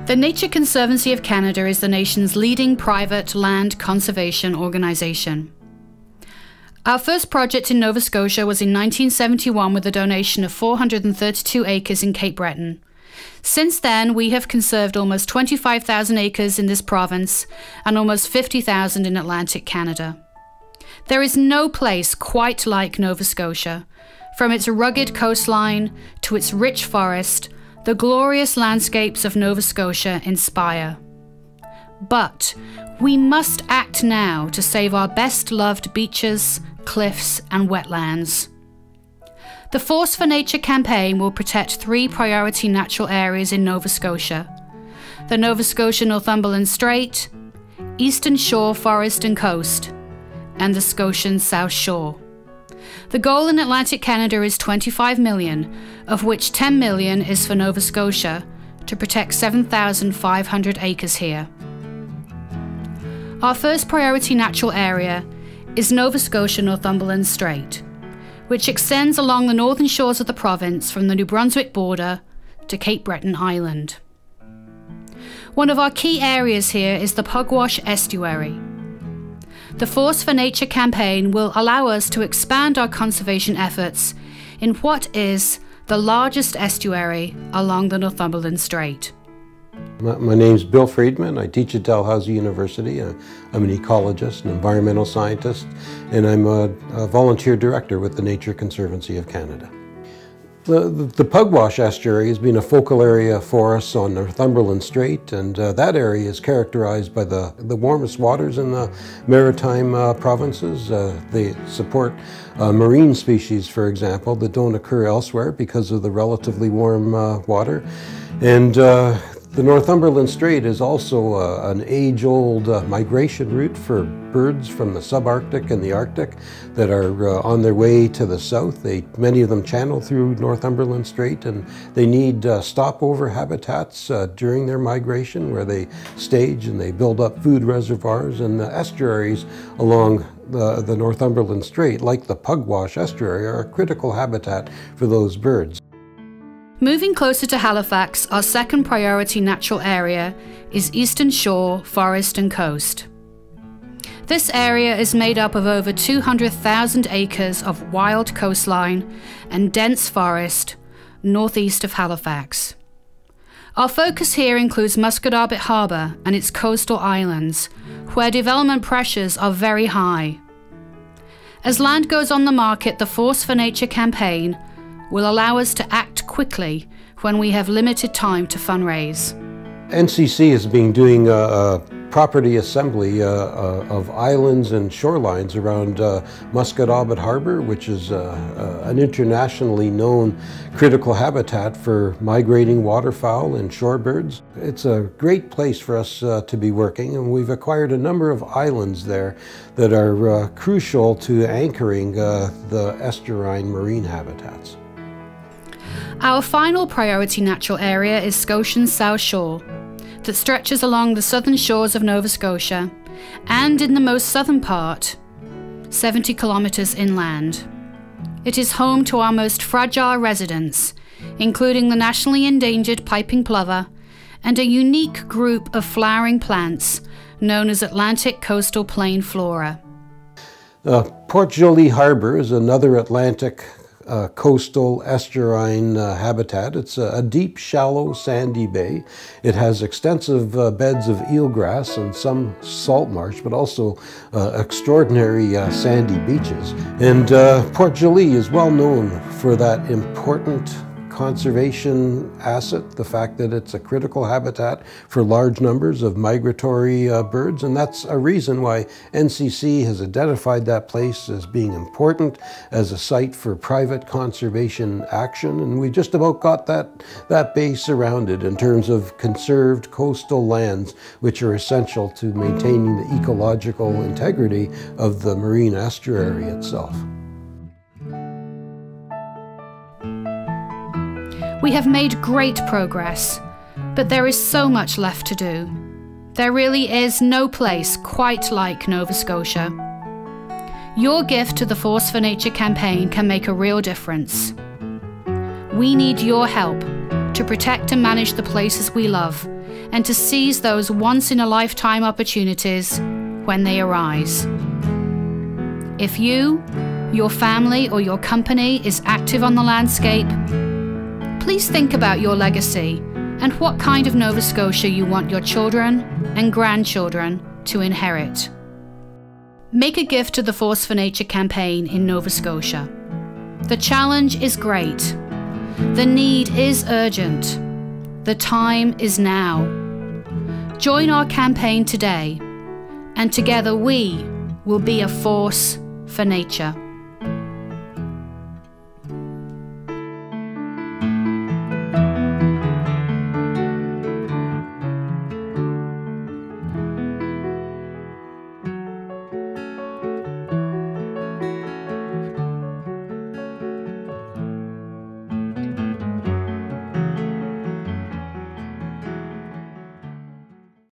The Nature Conservancy of Canada is the nation's leading private land conservation organisation. Our first project in Nova Scotia was in 1971 with a donation of 432 acres in Cape Breton. Since then, we have conserved almost 25,000 acres in this province and almost 50,000 in Atlantic Canada. There is no place quite like Nova Scotia. From its rugged coastline to its rich forest, the glorious landscapes of Nova Scotia inspire. But we must act now to save our best-loved beaches, cliffs, and wetlands. The Force for Nature campaign will protect 3 priority natural areas in Nova Scotia: the Nova Scotia-Northumberland Strait, Eastern Shore Forest and Coast, and the Scotian South Shore. The goal in Atlantic Canada is 25 million, of which 10 million is for Nova Scotia, to protect 7,500 acres here. Our first priority natural area is Nova Scotia-Northumberland Strait, which extends along the northern shores of the province from the New Brunswick border to Cape Breton Island. One of our key areas here is the Pugwash Estuary. The Force for Nature campaign will allow us to expand our conservation efforts in what is the largest estuary along the Northumberland Strait. My name's Bill Friedman. I teach at Dalhousie University. I'm an ecologist, an environmental scientist, and I'm a volunteer director with the Nature Conservancy of Canada. The Pugwash Estuary has been a focal area for us on Northumberland Strait, and that area is characterized by the warmest waters in the maritime provinces. They support marine species, for example, that don't occur elsewhere because of the relatively warm water. And the Northumberland Strait is also an age-old migration route for birds from the subarctic and the Arctic that are on their way to the south. Many of them channel through Northumberland Strait, and they need stopover habitats during their migration, where they stage and they build up food reservoirs. And the estuaries along the Northumberland Strait, like the Pugwash Estuary, are a critical habitat for those birds. Moving closer to Halifax, our second priority natural area is Eastern Shore, Forest and Coast. This area is made up of over 200,000 acres of wild coastline and dense forest northeast of Halifax. Our focus here includes Musquodoboit Harbour and its coastal islands, where development pressures are very high. As land goes on the market, the Force for Nature campaign will allow us to act quickly when we have limited time to fundraise. NCC has been doing a property assembly of islands and shorelines around Musquodoboit Harbour, which is an internationally known critical habitat for migrating waterfowl and shorebirds. It's a great place for us to be working, and we've acquired a number of islands there that are crucial to anchoring the estuarine marine habitats. Our final priority natural area is Scotian South Shore, that stretches along the southern shores of Nova Scotia and in the most southern part, 70 kilometres inland. It is home to our most fragile residents, including the nationally endangered piping plover and a unique group of flowering plants known as Atlantic coastal plain flora. Port Joli Harbour is another Atlantic coastal estuarine habitat. It's a deep, shallow, sandy bay. It has extensive beds of eelgrass and some salt marsh, but also extraordinary sandy beaches. And Port Joli is well known for that important conservation asset, the fact that it's a critical habitat for large numbers of migratory birds, and that's a reason why NCC has identified that place as being important as a site for private conservation action, and we just about got that bay surrounded in terms of conserved coastal lands, which are essential to maintaining the ecological integrity of the marine estuary itself. We have made great progress, but there is so much left to do. There really is no place quite like Nova Scotia. Your gift to the Force for Nature campaign can make a real difference. We need your help to protect and manage the places we love and to seize those once-in-a-lifetime opportunities when they arise. If you, your family, or your company is active on the landscape, please think about your legacy and what kind of Nova Scotia you want your children and grandchildren to inherit. Make a gift to the Force for Nature campaign in Nova Scotia. The challenge is great. The need is urgent. The time is now. Join our campaign today, and together we will be a force for nature.